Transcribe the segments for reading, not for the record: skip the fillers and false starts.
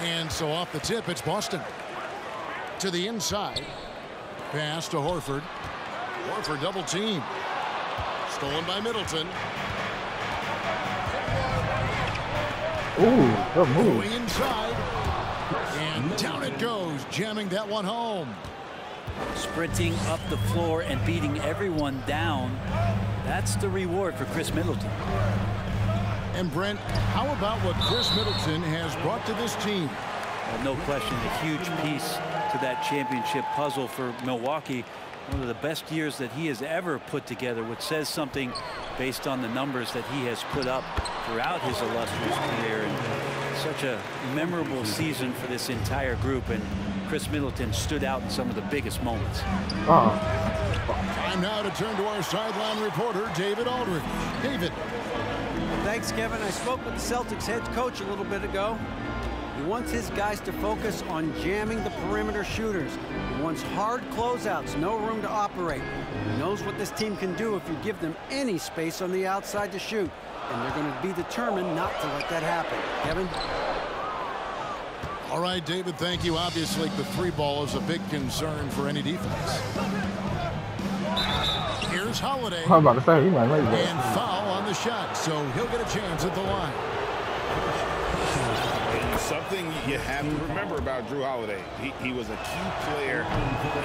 And so off the tip, it's Boston. To the inside. Pass to Horford. Horford double team. Stolen by Middleton. Ooh, good move. Going inside. And down it goes, jamming that one home. Sprinting up the floor and beating everyone down. That's the reward for Chris Middleton. And Brent, how about what Chris Middleton has brought to this team? Well, no question, a huge piece to that championship puzzle for Milwaukee. One of the best years that he has ever put together, which says something based on the numbers that he has put up throughout his illustrious career. And such a memorable season for this entire group. And Chris Middleton stood out in some of the biggest moments. Time now to turn to our sideline reporter, David Aldridge. David. Thanks, Kevin. I spoke with the Celtics head coach a little bit ago. He wants his guys to focus on jamming the perimeter shooters. He wants hard closeouts, no room to operate. He knows what this team can do if you give them any space on the outside to shoot. And they're going to be determined not to let that happen. Kevin? All right, David, thank you. Obviously, the three ball is a big concern for any defense. Here's Holiday. I'm about to say, he might make that. And foul on the shot, so he'll get a chance at the line. Something you have to remember about Drew Holiday. He was a key player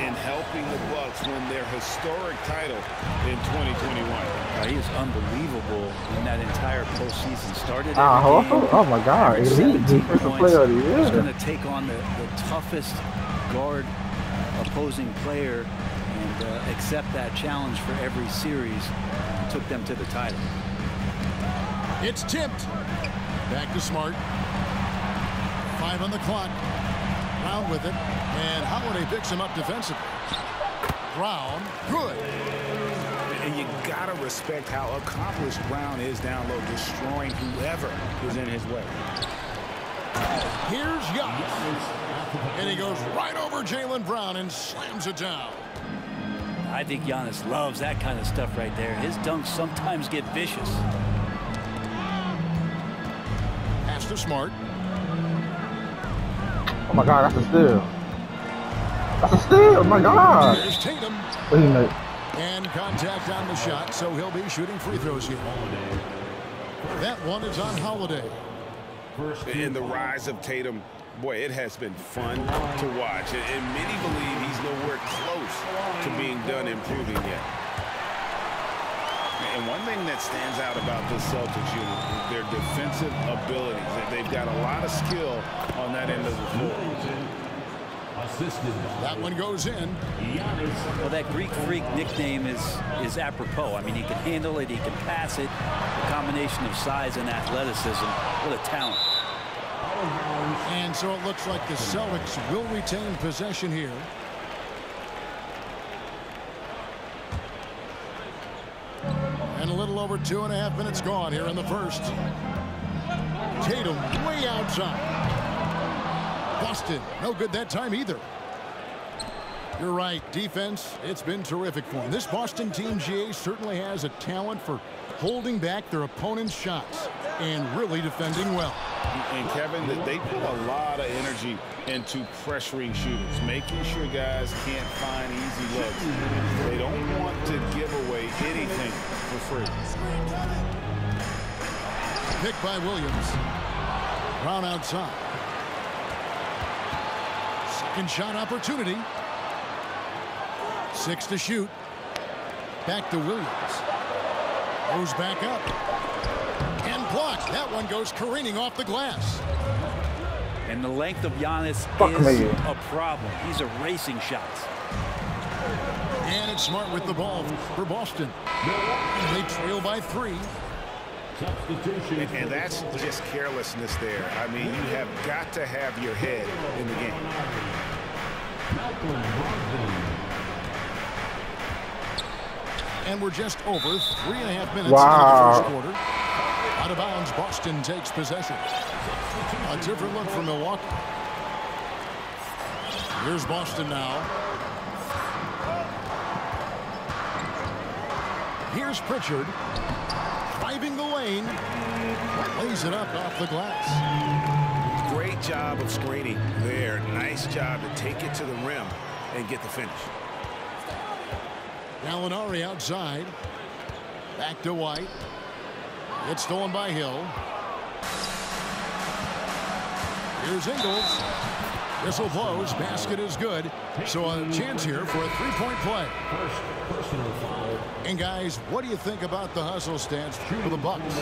in helping the Bucks win their historic title in 2021. He is unbelievable in that entire postseason. Started oh my God, elite defensive player of the year. He's going to take on the toughest guard opposing player and accept that challenge for every series. Took them to the title. It's tipped. Back to Smart. 5 on the clock. Brown with it. And Holiday picks him up defensively. Brown, good. And you gotta respect how accomplished Brown is down low, destroying whoever is in his way. Here's Giannis. And he goes right over Jaylen Brown and slams it down. I think Giannis loves that kind of stuff right there. His dunks sometimes get vicious. Pass to Smart. Oh my God, that's a steal. That's a steal, oh my God. There's Tatum. And contact on the shot, so he'll be shooting free throws here. That one is on Holiday. In the rise of Tatum, boy, it has been fun to watch. And many believe he's nowhere close to being done improving yet. And one thing that stands out about this Celtics unit is their defensive abilities. They've got a lot of skill on that end of the floor. That one goes in. Well, that Greek Freak nickname is apropos. I mean, he can handle it, he can pass it. A combination of size and athleticism. What a talent. And so it looks like the Celtics will retain possession here. And a little over 2.5 minutes gone here in the first. Tatum way outside. Boston, no good that time either. You're right, defense, it's been terrific for him. This Boston team, GA, certainly has a talent for holding back their opponent's shots and really defending well. And Kevin, they put a lot of energy into pressuring shooters, making sure guys can't find easy looks. They don't want to give away anything for free. Picked by Williams. Brown outside. Second shot opportunity. 6 to shoot. Back to Williams. Goes back up. And blocked. That one goes careening off the glass. And the length of Giannis is a problem. He's erasing shots. And it's Smart with the ball for Boston. They trail by 3. And that's just carelessness there. I mean, you have got to have your head in the game. And we're just over 3.5 minutes into the first quarter. Out of bounds, Boston takes possession. A different look for Milwaukee. Here's Boston now. Here's Pritchard. Driving the lane. Lays it up off the glass. Great Great job of screening there. Nice job to take it to the rim and get the finish. Gallinari outside. Back to White. It's stolen by Hill. Here's Ingles. Whistle blows. Basket is good. So a chance here for a three-point play. And guys, what do you think about the hustle stance for the Bucks?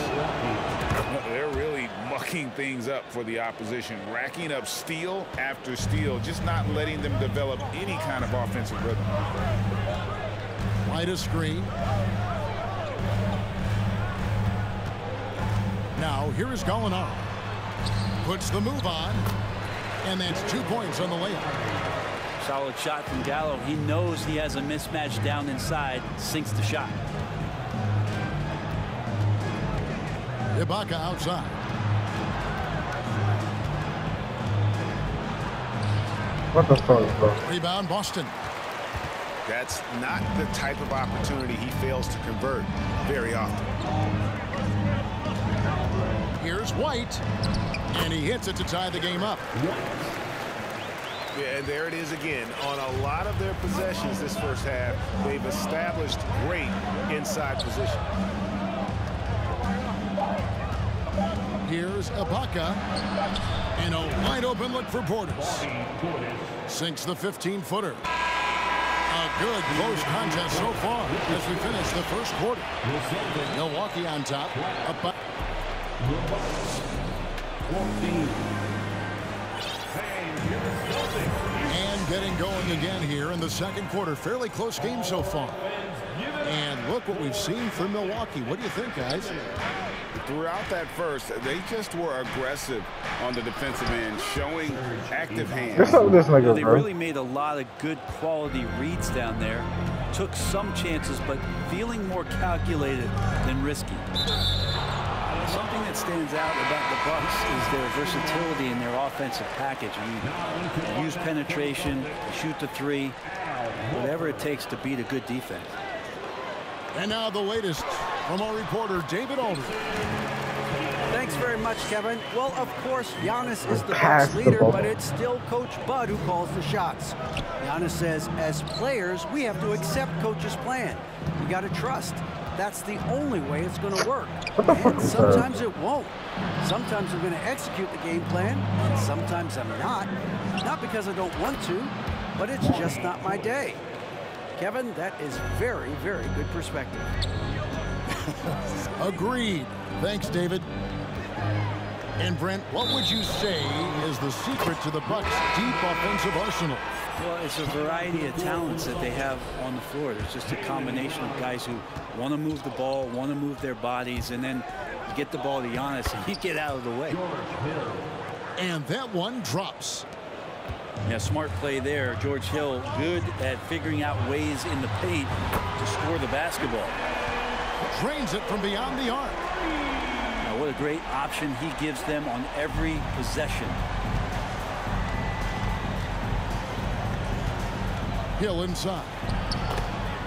They're really mucking things up for the opposition, racking up steal after steal, just not letting them develop any kind of offensive rhythm. Right a screen. Now here is Gallinari. Puts the move on. And that's 2 points on the layup. Solid shot from Gallo. He knows he has a mismatch down inside. Sinks the shot. Ibaka outside. What the fuck, bro? Rebound Boston. That's not the type of opportunity he fails to convert very often. Here's White. And he hits it to tie the game up. Yeah, and there it is again. On a lot of their possessions this first half, they've established great inside position. Here's Ibaka. And a wide open look for Portis. Sinks the 15-footer. A good close contest so far as we finish the first quarter. Milwaukee on top. Up by and getting going again here in the second quarter. Fairly close game so far. And look what we've seen from Milwaukee. What do you think, guys? Throughout that first, they just were aggressive on the defensive end, showing active hands. They really made a lot of good quality reads down there. Took some chances, but feeling more calculated than risky. Something that stands out about the Bucks is their versatility in their offensive package. I mean, use penetration, shoot the three, whatever it takes to beat a good defense. And now the latest from our reporter, David Aldridge. Thanks very much, Kevin. Well, of course, Giannis is the Bucks leader, but it's still Coach Bud who calls the shots. Giannis says, as players, we have to accept Coach's plan. You got to trust. That's the only way it's going to work. And sometimes it won't. Sometimes I'm going to execute the game plan, and sometimes I'm not. Not because I don't want to, but it's just not my day. Kevin, that is very, very good perspective. Agreed. Thanks, David. And Brent, what would you say is the secret to the Bucks' deep offensive arsenal? Well, it's a variety of talents that they have on the floor. There's just a combination of guys who want to move the ball, want to move their bodies, and then get the ball to Giannis and he get out of the way. And that one drops. Yeah, smart play there. George Hill, good at figuring out ways in the paint to score the basketball. Drains it from beyond the arc. Now, what a great option he gives them on every possession. Hill inside.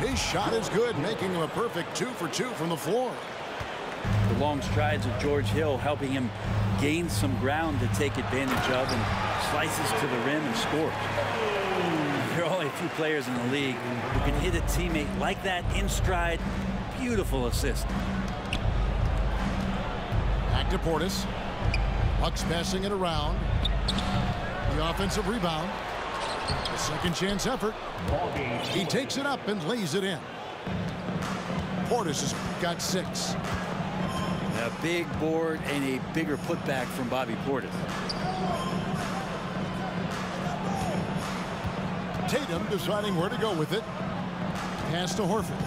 His shot is good, making him a perfect 2 for 2 from the floor. The long strides of George Hill helping him gain some ground to take advantage of and slices to the rim and scores. There are only a few players in the league who can hit a teammate like that in stride. Beautiful assist. Back to Portis. Bucks passing it around. The offensive rebound. A second chance effort. He takes it up and lays it in. Portis has got 6. A big board and a bigger putback from Bobby Portis. Tatum deciding where to go with it. Pass to Horford.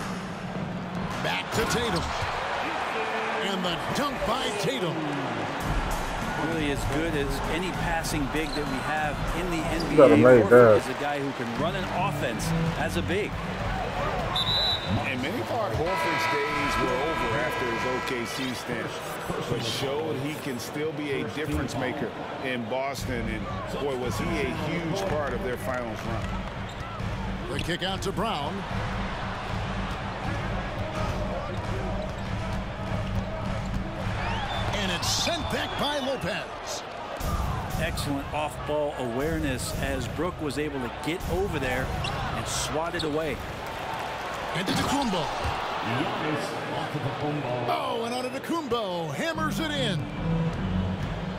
Back to Tatum. And the dunk by Tatum. Really as good as any passing big that we have in the NBA. Horford is a guy who can run an offense as a big. And many thought Horford's days were over after his OKC stint, but showed he can still be a difference maker in Boston. And boy, was he a huge part of their finals run. The kick out to Brown. And it's sent back by Lopez. excellent off-ball awareness as Brook was able to get over there and swat it away. Antetokounmpo. Oh, and Antetokounmpo hammers it in.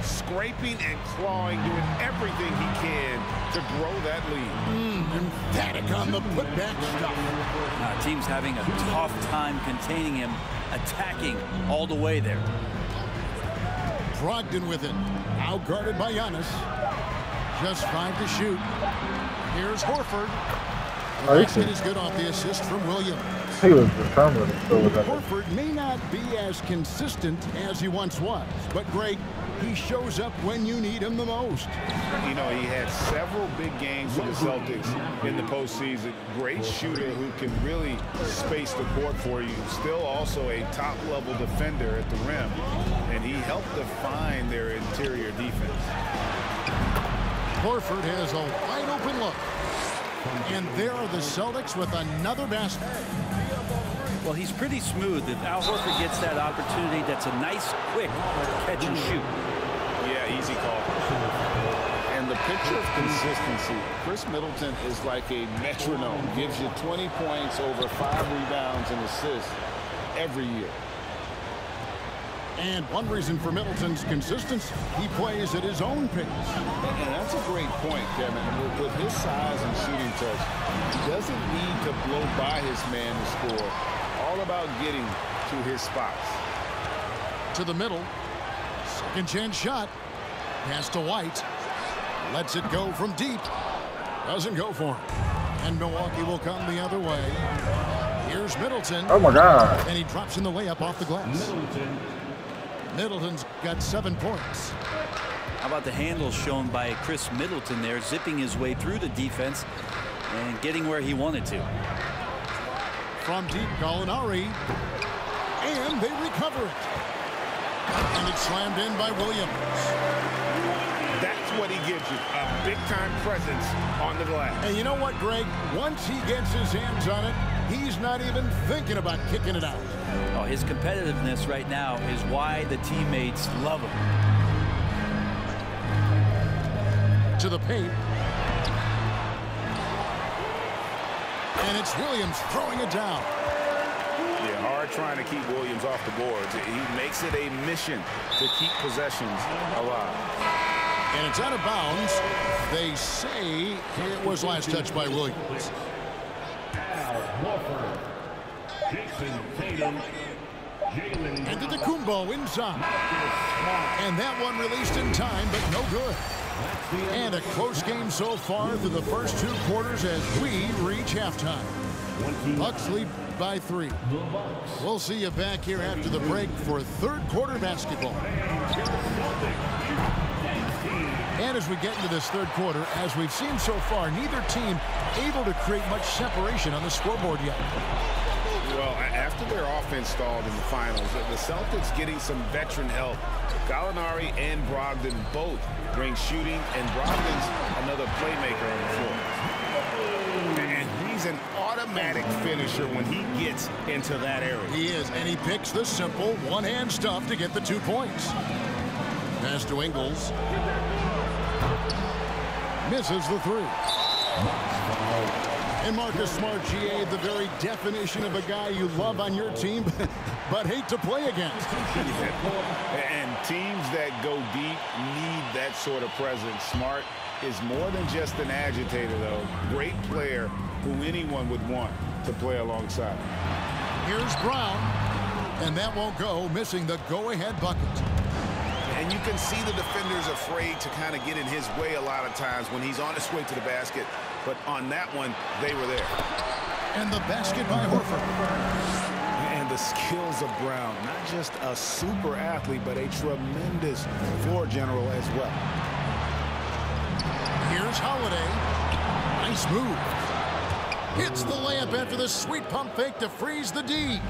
Scraping and clawing, doing everything he can to grow that lead. Emphatic on the putback stuff. Team's having a tough time containing him, attacking all the way there. Brogdon with it. Now guarded by Giannis. Just 5 to shoot. Here's Horford. The basket is good off the assist from Williams. He was determined. Horford may not be as consistent as he once was, but Greg, he shows up when you need him the most. You know, he had several big games for the Celtics in the postseason. Great shooter who can really space the court for you. Still also a top-level defender at the rim, and he helped define their interior defense. Horford has a wide-open look. And there are the Celtics with another basket. Well, he's pretty smooth. If Al Horford gets that opportunity, that's a nice, quick catch and shoot. Yeah, easy call. And the picture of consistency, Chris Middleton is like a metronome. Gives you 20 points, over 5 rebounds and assists every year. And one reason for Middleton's consistency, he plays at his own pace. And that's a great point, Kevin. With his size and shooting touch, he doesn't need to blow by his man to score. All about getting to his spots. To the middle. Second chance shot. Pass to White. Lets it go from deep. Doesn't go for him. And Milwaukee will come the other way. Here's Middleton. Oh, my God. And he drops in the layup off the glass. Middleton's got 7 points. How about the handle shown by Chris Middleton there, zipping his way through the defense and getting where he wanted to. From deep, Gallinari. And they recover it. And it's slammed in by Williams. That's what he gives you, a big-time presence on the glass. And you know what, Greg? Once he gets his hands on it, he's not even thinking about kicking it out. Oh, his competitiveness right now is why the teammates love him. To the paint. And it's Williams throwing it down. Yeah, hard trying to keep Williams off the boards. He makes it a mission to keep possessions alive. And it's out of bounds. They say it was last touched by Williams. And Antetokounmpo inside. And that one released in time, but no good. And a close game so far through the first 2 quarters as we reach halftime. Bucks lead by 3. We'll see you back here after the break for 3rd quarter basketball. And as we get into this 3rd quarter, as we've seen so far, neither team able to create much separation on the scoreboard yet. Well, after their offense stalled in the finals, the Celtics getting some veteran help. Gallinari and Brogdon both bring shooting, and Brogdon's another playmaker on the floor. And he's an automatic finisher when he gets into that area. He is, and he picks the simple one-hand stuff to get the 2 points. Pass to Ingles. Misses the 3. And Marcus Smart, GA, the very definition of a guy you love on your team, but hate to play against. And teams that go deep need that sort of presence. Smart is more than just an agitator, though. Great player who anyone would want to play alongside. Here's Brown, and that won't go, missing the go-ahead bucket. And you can see the defenders afraid to kind of get in his way a lot of times when he's on his way to the basket. But on that one, they were there. And the basket by Horford. And the skills of Brown. Not just a super athlete, but a tremendous floor general as well. Here's Holiday. Nice move. Hits the layup after the sweet pump fake to freeze the D.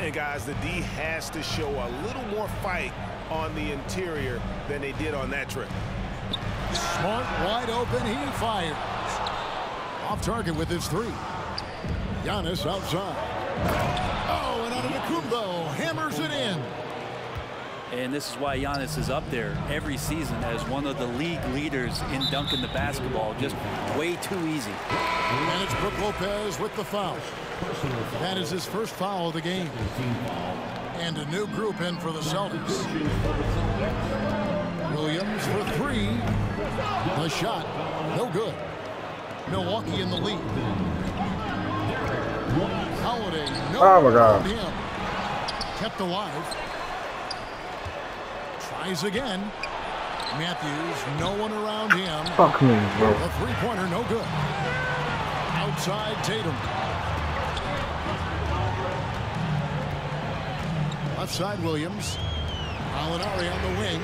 And guys, the D has to show a little more fight on the interior than they did on that trip. Smart wide open, he fires. Off target with his 3. Giannis outside. Oh, and Antetokounmpo hammers it in. And this is why Giannis is up there every season as one of the league leaders in dunking the basketball. Just way too easy. And it's Brook Lopez with the foul. That is his first foul of the game. And a new group in for the Celtics. Williams for three. The shot, no good. Milwaukee in the lead. Holiday, no. Oh my God. Him. Kept alive. Tries again. Matthews, no one around him. Fuck me, bro. The three-pointer, no good. Outside Tatum. Left side Williams. Alinari on the wing.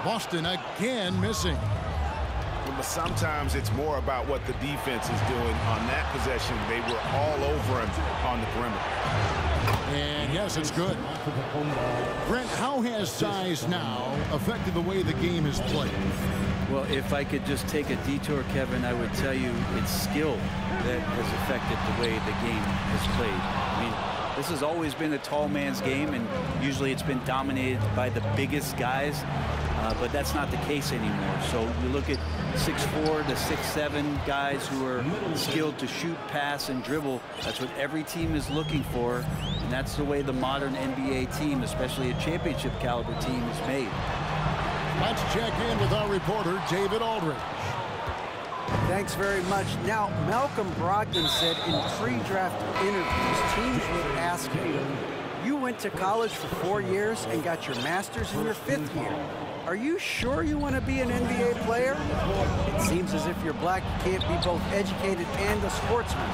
Boston again missing. But sometimes it's more about what the defense is doing on that possession. They were all over him on the perimeter. And yes, it's good. Brent, how has size now affected the way the game is played? Well, if I could just take a detour, Kevin, I would tell you it's skill that has affected the way the game has played. I mean, this has always been a tall man's game, and usually it's been dominated by the biggest guys. But that's not the case anymore. So you look at 6'4" to 6'7" guys who are skilled to shoot, pass, and dribble. That's what every team is looking for, and that's the way the modern NBA team, especially a championship caliber team, is made. Let's check in with our reporter, David Aldridge. Thanks very much. Now, Malcolm Brogdon said in pre-draft interviews, teams would ask him, you went to college for 4 years and got your master's in your 5th year. Are you sure you want to be an NBA player? It seems as if you're black, you can't be both educated and a sportsman.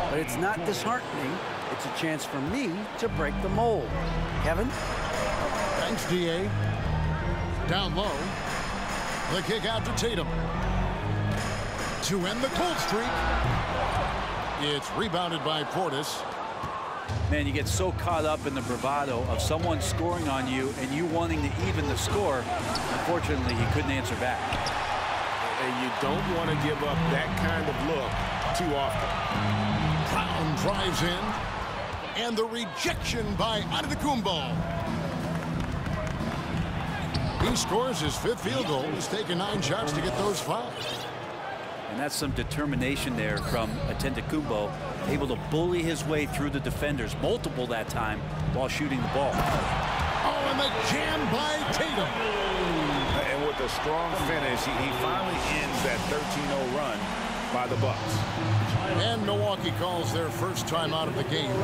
But it's not disheartening. It's a chance for me to break the mold. Kevin? Thanks, D.A. Down low. The kick out to Tatum. To end the cold streak. It's rebounded by Portis. Man, you get so caught up in the bravado of someone scoring on you and you wanting to even the score. Unfortunately, he couldn't answer back. And you don't want to give up that kind of look too often. Brown drives in. And the rejection by Antetokounmpo. He scores his 5th field goal. He's taken 9 shots to get those 5. And that's some determination there from Antetokounmpo, able to bully his way through the defenders, multiple that time, while shooting the ball. Oh, and the jam by Tatum. And with a strong finish, he finally ends that 13-0 run by the Bucks. And Milwaukee calls their first time out of the game.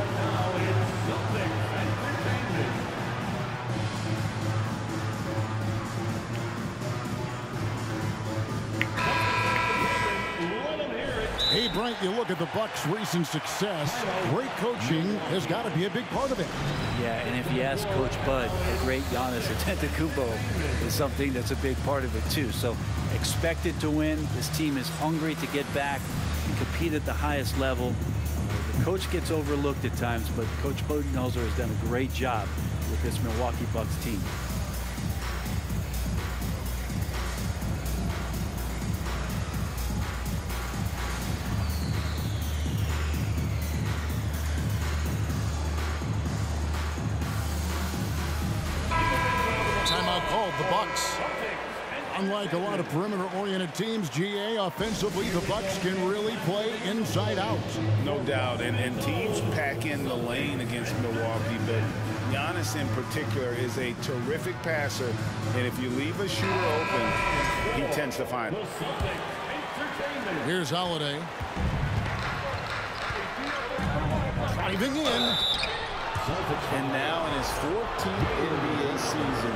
Hey, Brent, you look at the Bucks' recent success. Great coaching has got to be a big part of it. Yeah, and if you ask Coach Bud, the great Giannis Antetokounmpo is something that's a big part of it too. So expected to win. This team is hungry to get back and compete at the highest level. The coach gets overlooked at times, but Coach Budenholzer has done a great job with this Milwaukee Bucks team. Timeout called, the Bucks. Unlike a lot of perimeter-oriented teams, GA, offensively, the Bucks can really play inside out. No doubt, and teams pack in the lane against Milwaukee, but Giannis in particular is a terrific passer, and if you leave a shooter open, he tends to find it. Here's Holiday. Driving in. And now in his 14th NBA season,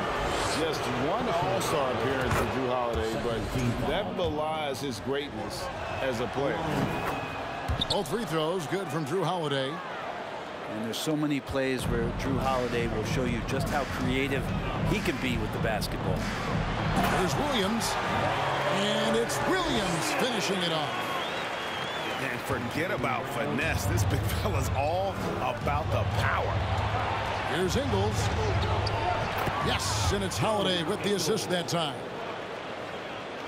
just one All-Star appearance for Drew Holiday, but that belies his greatness as a player. All 3 throws good from Drew Holiday. And there's so many plays where Drew Holiday will show you just how creative he can be with the basketball. There's Williams. And it's Williams finishing it off. And forget about finesse. This big fella's all about the power. Here's Ingles. Yes, and it's Holiday with the assist that time.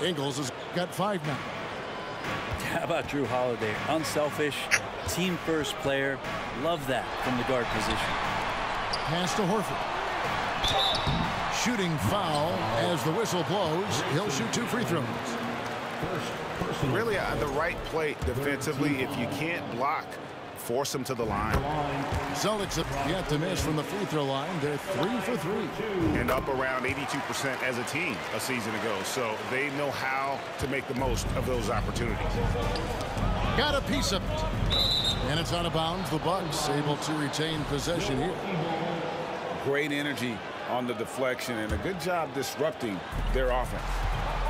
Ingles has got 5 now. How about Drew Holiday? Unselfish, team-first player. Love that from the guard position. Pass to Horford. Shooting foul as the whistle blows. He'll shoot 2 free throws. Really the right play defensively. If you can't block, force them to the line. Celtics have yet to miss from the free throw line. They're 3 for 3. And up around 82% as a team a season ago. So they know how to make the most of those opportunities. Got a piece of it. And it's out of bounds. The Bucks able to retain possession here. Great energy on the deflection and a good job disrupting their offense.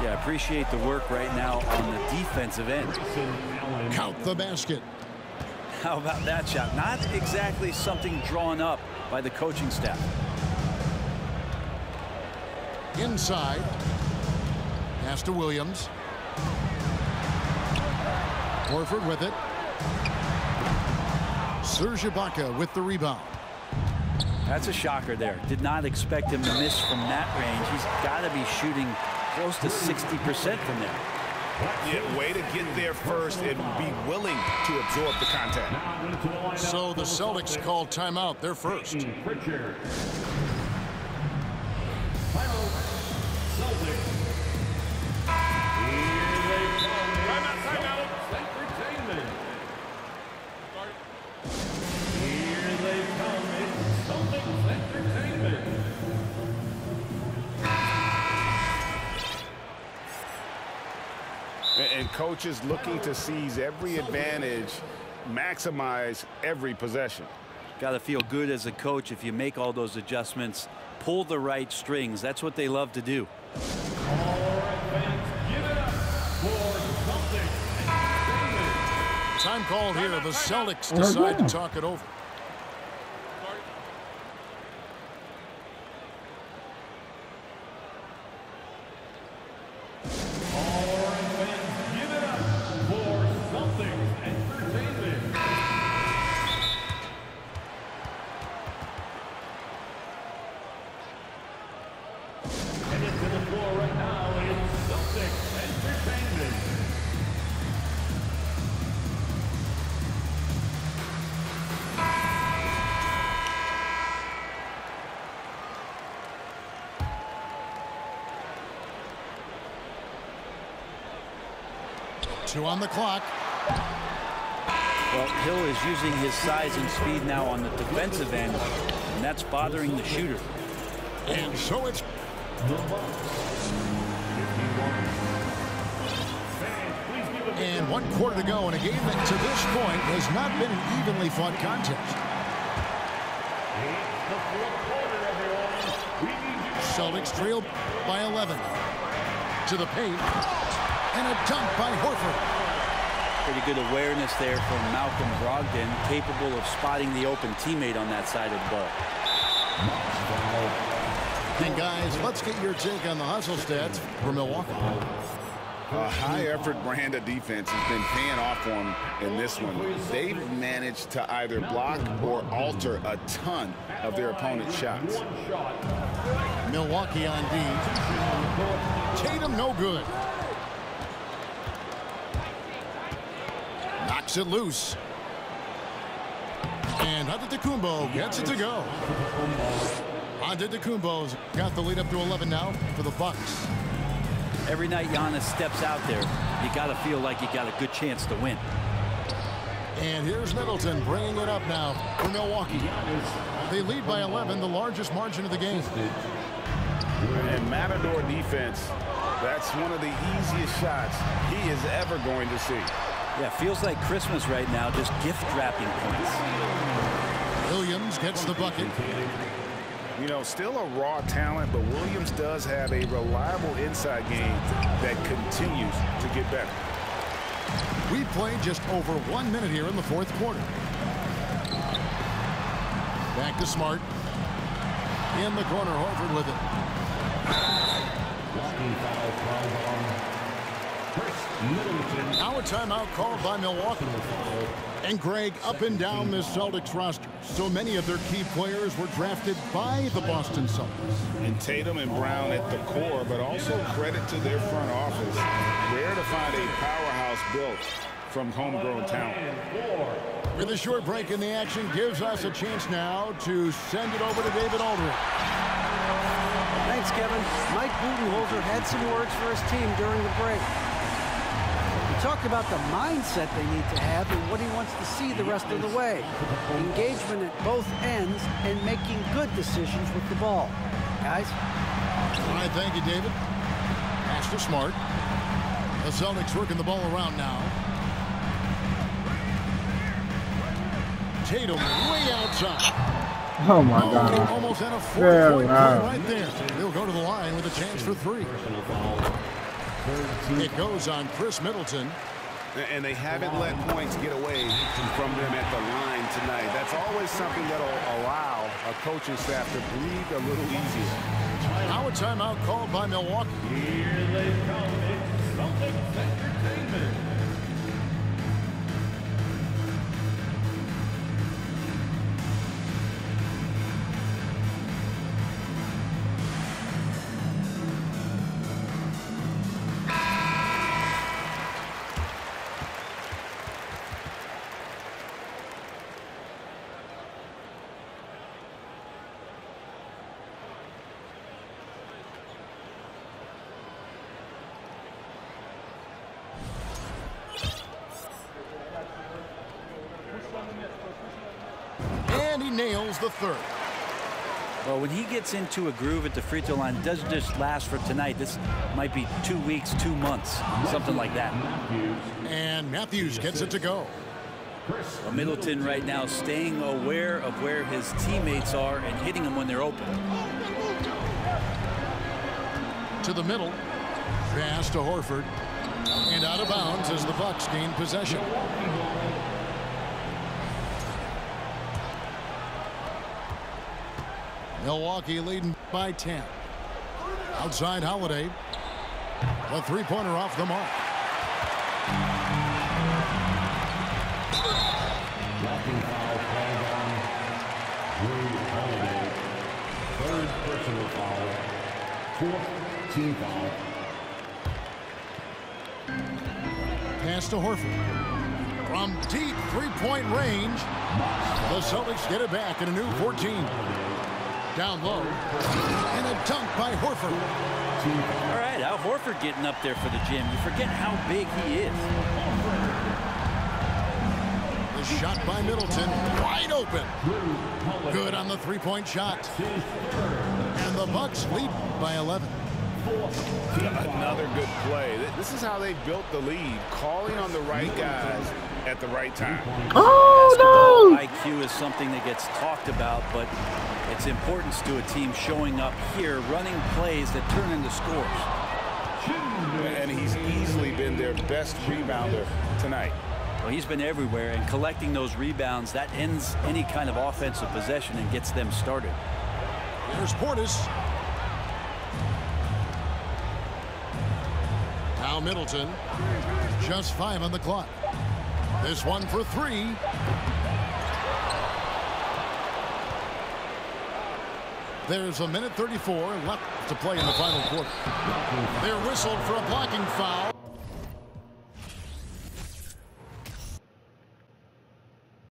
Yeah, appreciate the work right now on the defensive end. Count the basket. How about that shot? Not exactly something drawn up by the coaching staff. Inside. Pass to Williams. Horford with it. Serge Ibaka with the rebound. That's a shocker there. Did not expect him to miss from that range. He's got to be shooting close to 60% from there. Yeah, way to get there first and be willing to absorb the contact. So the Celtics call timeout. They're first. And coaches looking to seize every advantage, maximize every possession. Got to feel good as a coach if you make all those adjustments, pull the right strings. That's what they love to do. Time called here. The Celtics decide to talk it over. Two on the clock. Well, Hill is using his size and speed now on the defensive end, and that's bothering the shooter. And so it's and 1 quarter to go in a game that to this point has not been an evenly fought contest. Celtics trail by 11. To the paint. And a dunk by Horford. Pretty good awareness there from Malcolm Brogdon, capable of spotting the open teammate on that side of the ball. And guys, let's get your take on the hustle stats for Milwaukee. A high-effort brand of defense has been paying off for them in this one. They've managed to either block or alter a ton of their opponent's shots. Milwaukee on D. Tatum no good. Knocks it loose. And Antetokounmpo gets it to go. Antetokounmpo's got the lead up to 11 now for the Bucks. Every night Giannis steps out there, you got to feel like you got a good chance to win. And here's Middleton bringing it up now for Milwaukee. They lead by 11, the largest margin of the game. And Matador defense, that's one of the easiest shots he is ever going to see. Yeah, feels like Christmas right now, just gift wrapping points. Williams gets the bucket. You know, still a raw talent, but Williams does have a reliable inside game that continues to get better. We played just over 1 minute here in the fourth quarter. Back to Smart. In the corner, Horford with it. Now a timeout called by Milwaukee. And Greg, up and down this Celtics roster, so many of their key players were drafted by the Boston Celtics. And Tatum and Brown at the core, but also credit to their front office. Rare to find a powerhouse built from homegrown talent. With a short break in the action, gives us a chance now to send it over to David Aldridge. Thanks, Kevin. Mike Budenholzer had some words for his team during the break. He talked about the mindset they need to have and what he wants to see the rest of the way. Engagement at both ends and making good decisions with the ball. Guys? All right, thank you, David. Pass to Smart. The Celtics working the ball around now. Tatum way outside. Oh my God. Almost had a 4-point play right there. He'll go to the line with a chance for 3. It goes on Chris Middleton. And they haven't let points get away from them at the line tonight. That's always something that'll allow a coaching staff to breathe a little easier. Now a timeout called by Milwaukee. Here they come. It's Celtics Entertainment. And he nails the 3rd. Well, when he gets into a groove at the free throw line, it doesn't just last for tonight. This might be 2 weeks, 2 months, something like that. And Matthews gets it to go. Well, Middleton right now staying aware of where his teammates are and hitting them when they're open. To the middle. Pass to Horford. And out of bounds as the Bucks gain possession. Milwaukee leading by 10. Outside Holiday. The 3-pointer off the mark. Blocking foul called on Drew Holiday. 3rd personal foul. 4th team foul. Pass to Horford. From deep 3-point range. The Celtics get it back in a new 14. Down low. And a dunk by Horford. All right, Al Horford getting up there for the gym. You forget how big he is. The shot by Middleton. Wide open. Good on the 3-point shot. And the Bucks lead by 11. Another good play. This is how they built the lead, calling on the right guys at the right time. Oh, no! IQ is something that gets talked about, but its importance to a team showing up here, running plays that turn into scores. And he's easily been their best rebounder tonight. Well, he's been everywhere, and collecting those rebounds, that ends any kind of offensive possession and gets them started. Here's Portis. Now Middleton. Just 5 on the clock. This one for 3. There's a minute 34 left to play in the final quarter. They're whistled for a blocking foul.